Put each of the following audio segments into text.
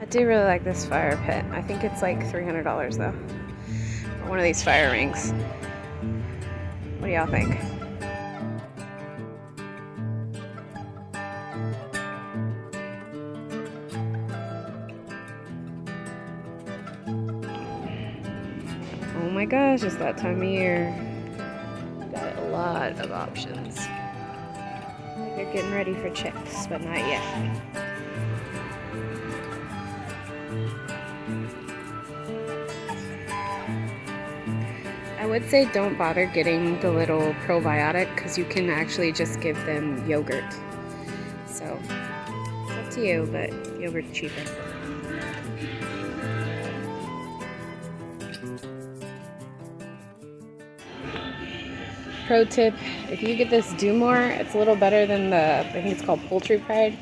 do really like this fire pit. I think it's like $300 though. For one of these fire rings. What do y'all think? Oh my gosh, it's that time of year. Got a lot of options. Like they're getting ready for chicks, but not yet. I would say don't bother getting the little probiotic because you can actually just give them yogurt. So it's up to you, but yogurt's cheaper. Pro tip, if you get this Do More, it's a little better than the, I think it's called Poultry Pride,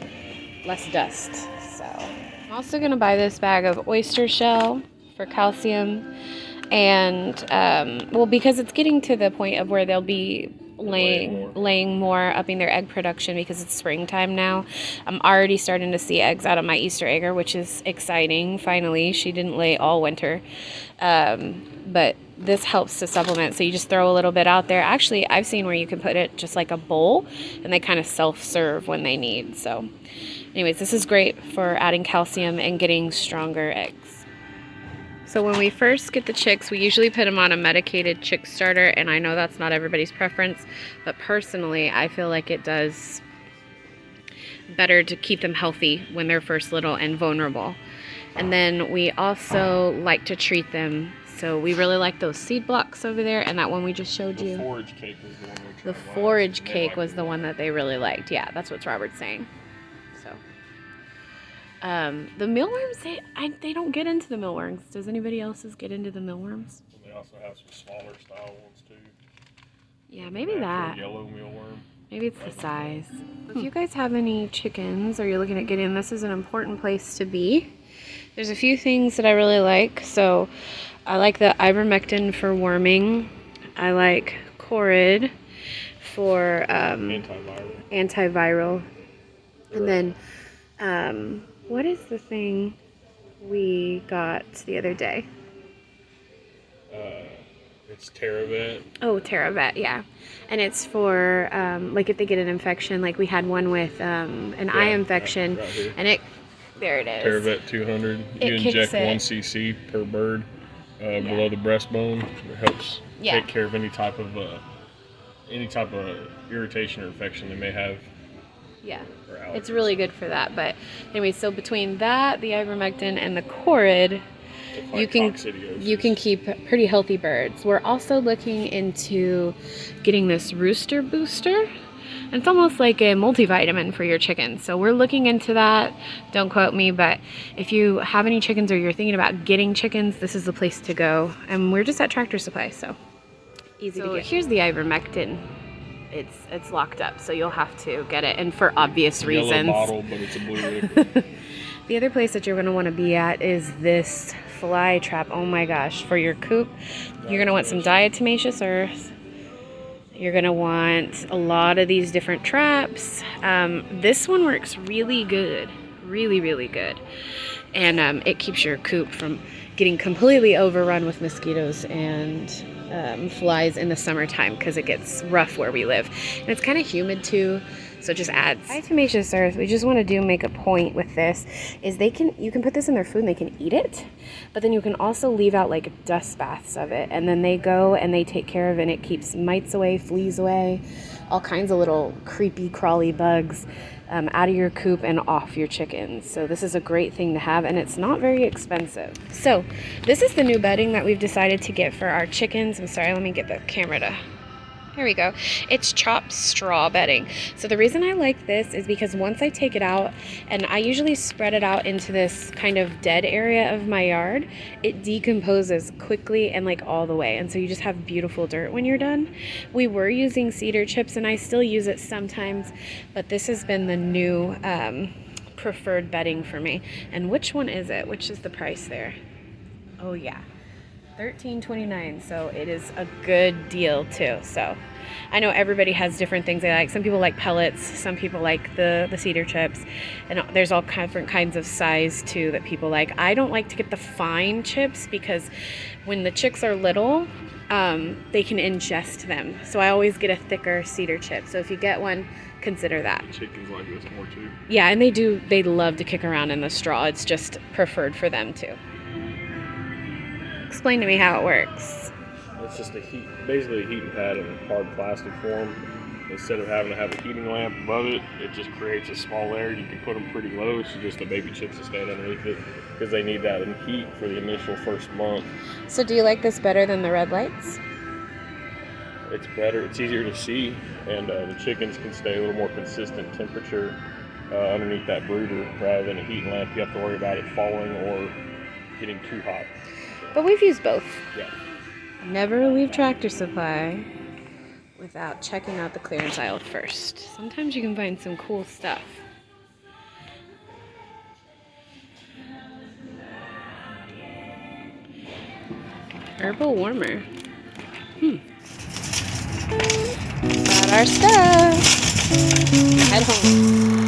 less dust. So I'm also gonna buy this bag of oyster shell for calcium. And well, because it's getting to the point of where they'll be laying more, upping their egg production because it's springtime now. I'm already starting to see eggs out of my Easter egger, which is exciting. Finally, she didn't lay all winter, but this helps to supplement. So you just throw a little bit out there. Actually, I've seen where you can put it just like a bowl, and they kind of self-serve when they need. So anyways, this is great for adding calcium and getting stronger eggs. So when we first get the chicks, we usually put them on a medicated chick starter, and I know that's not everybody's preference, but personally, I feel like it does better to keep them healthy when they're first little and vulnerable. And then we also like to treat them. So we really like those seed blocks over there, and that one we just showed you. The forage cake was the one we tried. The forage cake was the one that they really liked. Yeah, that's what Robert's saying. So. The mealworms, they don't get into the mealworms. Does anybody else's get into the mealworms? They also have some smaller style ones too. Yeah, maybe that. Yellow mealworm. Maybe it's the size. If you guys have any chickens or you're looking at getting, this is an important place to be. There's a few things that I really like. So I like the ivermectin for worming. I like Corid for antiviral. And then what is the thing we got the other day? It's TerraVet. Oh, TerraVet, yeah. And it's for, like if they get an infection, like we had one with an eye infection, right and there it is. TerraVet 200. You inject 1 cc per bird below the breastbone. It helps take care of any type of irritation or infection they may have. Yeah, it's really good for that. But anyway, so between that, the ivermectin, and the Corid, you can keep pretty healthy birds. We're also looking into getting this rooster booster. And it's almost like a multivitamin for your chickens. So we're looking into that. Don't quote me, but if you have any chickens or you're thinking about getting chickens, this is the place to go. And we're just at Tractor Supply, so easy to get. Here's the ivermectin. It's locked up, so you'll have to get it, and for obvious reasons. Yellow bottle, but it's a blue liquid. The other place that you're going to want to be at is this fly trap. Oh my gosh, for your coop, you're going to want some diatomaceous earth. You're going to want a lot of these different traps. This one works really good, really good, and it keeps your coop from getting completely overrun with mosquitoes and flies in the summertime because it gets rough where we live, and it's kind of humid too, so it just adds. Diatomaceous earth, we just want to make a point with this, is you can put this in their food and they can eat it, but then you can also leave out like dust baths of it, and then they go and they take care of it, and it keeps mites away, fleas away, all kinds of little creepy crawly bugs out of your coop and off your chickens. So this is a great thing to have, and it's not very expensive. So this is the new bedding that we've decided to get for our chickens. I'm sorry, let me get the camera to... Here we go. It's chopped straw bedding. So the reason I like this is because once I take it out, and I usually spread it out into this kind of dead area of my yard, it decomposes quickly and like all the way. And so you just have beautiful dirt when you're done. We were using cedar chips, and I still use it sometimes, but this has been the new preferred bedding for me. And which one is it? Which is the price there? Oh yeah. $13.29, so it is a good deal too. So I know everybody has different things they like. Some people like pellets, some people like the cedar chips, and there's all different kinds of size too that people like. I don't like to get the fine chips because when the chicks are little, they can ingest them. So I always get a thicker cedar chip. So if you get one, consider that. Chickens like this more too. Yeah, and they love to kick around in the straw. It's just preferred for them too. Explain to me how it works. It's just basically a heating pad in hard plastic form. Instead of having to have a heating lamp above it, it just creates a small layer. You can put them pretty low, so just the baby chicks will stand underneath it because they need that heat for the initial first month. So do you like this better than the red lights? It's better. It's easier to see, and the chickens can stay a little more consistent temperature underneath that brooder rather than a heat lamp. You have to worry about it falling or getting too hot. But we've used both. Yeah. Never leave Tractor Supply without checking out the clearance aisle first. Sometimes you can find some cool stuff. Herbal warmer. Got our stuff. Head home.